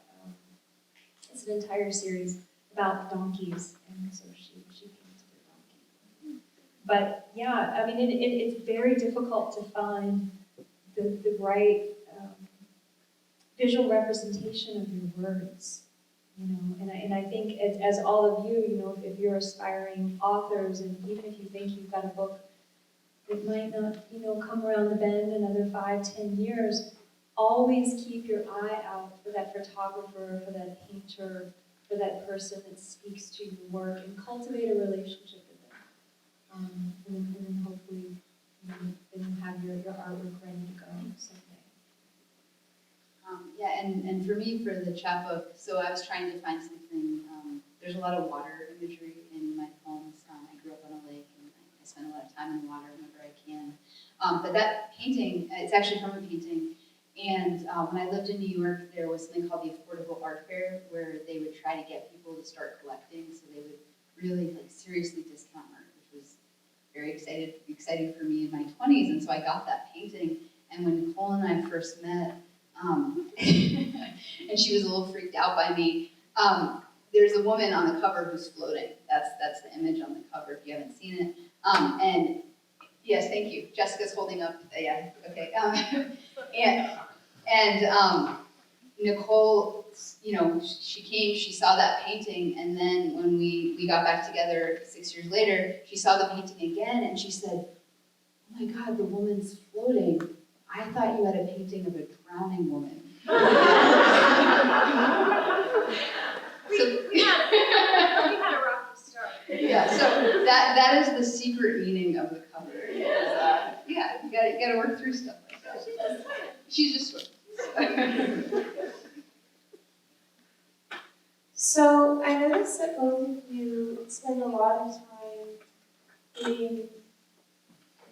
It's an entire series about donkeys, and so she painted a donkey. But yeah, I mean, it's very difficult to find the right visual representation of your words. And I think as all of you, if you're aspiring authors, and even if you think you've got a book that might not, come around the bend another 5-10 years, always keep your eye out for that photographer, for that painter, for that person that speaks to your work, and cultivate a relationship with them. And then hopefully, then have your artwork ready to go someday. Yeah, and for me, for the chapbook, so I was trying to find something, there's a lot of water imagery in my poems. I grew up on a lake, and I spend a lot of time in the water whenever I can. But that painting, it's actually from a painting, and when I lived in New York, there was something called the Affordable Art Fair, where they would try to get people to start collecting, so they would really, seriously discount art, which was very exciting for me in my 20s, and so I got that painting, and when Nickole and I first met, and she was a little freaked out by me. There's a woman on the cover who's floating. That's the image on the cover if you haven't seen it. And yes, thank you. Jessica's holding up. Yeah, okay. And Nickole, she came. She saw that painting, and then when we got back together 6 years later, she saw the painting again, and she said, "Oh my God, the woman's floating. I thought you had a painting of a drowning woman." We had a rocky start. Yeah, so that is the secret meaning of the cover. Yeah, you gotta work through stuff like that. She's just swimming. So I noticed that both of you spend a lot of time being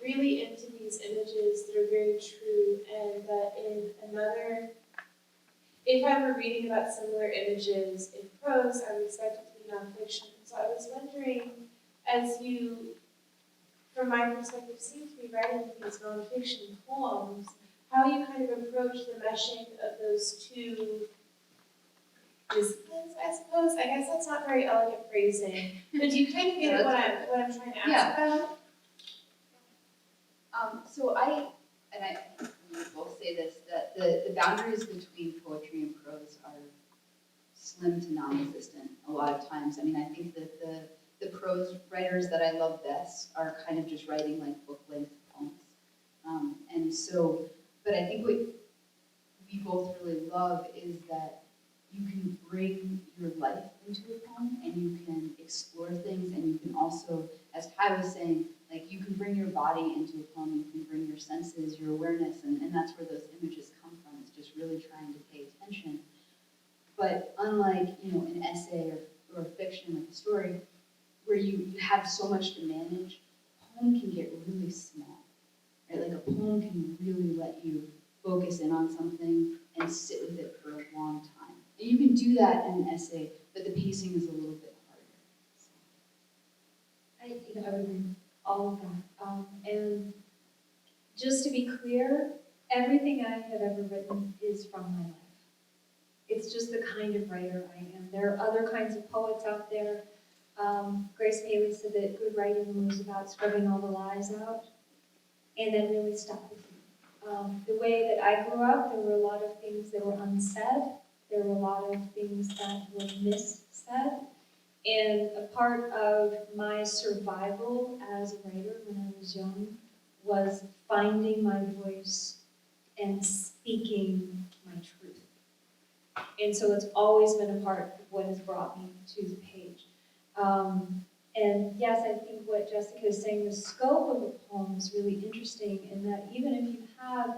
really into these images that are very true, and that in another, if I were reading about similar images in prose, I would expect it to be nonfiction. So I was wondering, as you, from my perspective, seem to be writing these nonfiction poems, how you kind of approach the meshing of those two disciplines, I suppose. I guess that's not very elegant phrasing, but do you kind of get what I'm trying to ask about? So I think we both say this, that the boundaries between poetry and prose are slim to non-existent a lot of times. I mean, I think that the prose writers that I love best are kind of just writing like book-length poems. And so, but I think what we both really love is that you can bring your life into a poem, and you can explore things, and you can also, as Ty was saying, like you can bring your body into a poem, you can bring your senses, your awareness, and that's where those images come from. It's just really trying to pay attention. But unlike, an essay or fiction, like a story, where you have so much to manage, a poem can get really small, right? Like a poem can really let you focus in on something and sit with it for a long time. And you can do that in an essay, but the pacing is a little bit harder. I would agree with all of that. And just to be clear, everything I have ever written is from my life. It's just the kind of writer I am. There are other kinds of poets out there. Grace Paley said that good writing was about scrubbing all the lies out, and then really stuck with me. The way that I grew up, there were a lot of things that were unsaid. There were a lot of things that were missaid. And a part of my survival as a writer when I was young was finding my voice and speaking my truth. And so it's always been a part of what has brought me to the page. And yes, I think what Jessica is saying, the scope of a poem is really interesting in that even if you have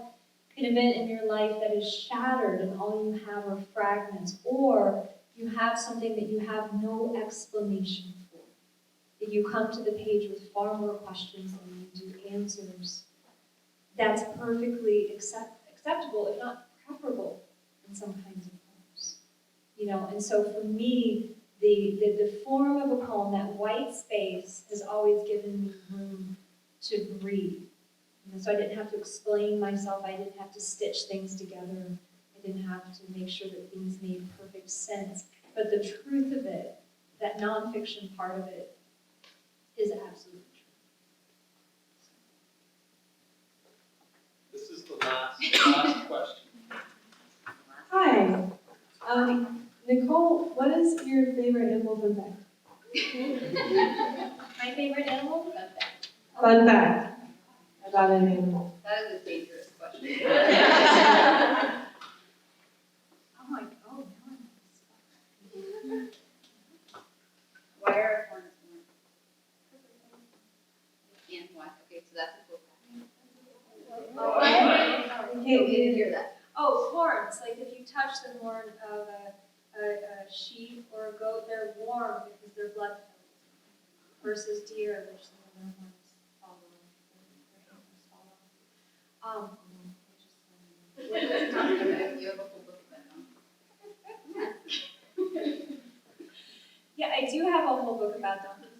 an event in your life that is shattered and all you have are fragments, or you have something that you have no explanation for, that you come to the page with far more questions than you do answers, that's perfectly acceptable, if not preferable in some kinds of poems. You know, and so for me, the form of a poem, that white space, has always given me room to breathe. And so I didn't have to explain myself, I didn't have to stitch things together, I didn't have to make sure that things made perfect sense. But the truth of it, that nonfiction part of it, is absolutely true. This is the last question. Hi. Nickole, what is your favorite animal fun fact? My favorite animal? Fun fact about an animal. That is a dangerous question. Oh my, oh, no. Why are horns worn? And why? Okay, so that's a cool fact. Oh, what? Okay, we didn't hear that. Oh, horns, like if you touch the horn of a sheep or a goat, they're warm because they're blood filled. Versus deer, which some of their horns fall off. Let's talk about it. You have a whole book about them. Yeah, I do have a whole book about donkey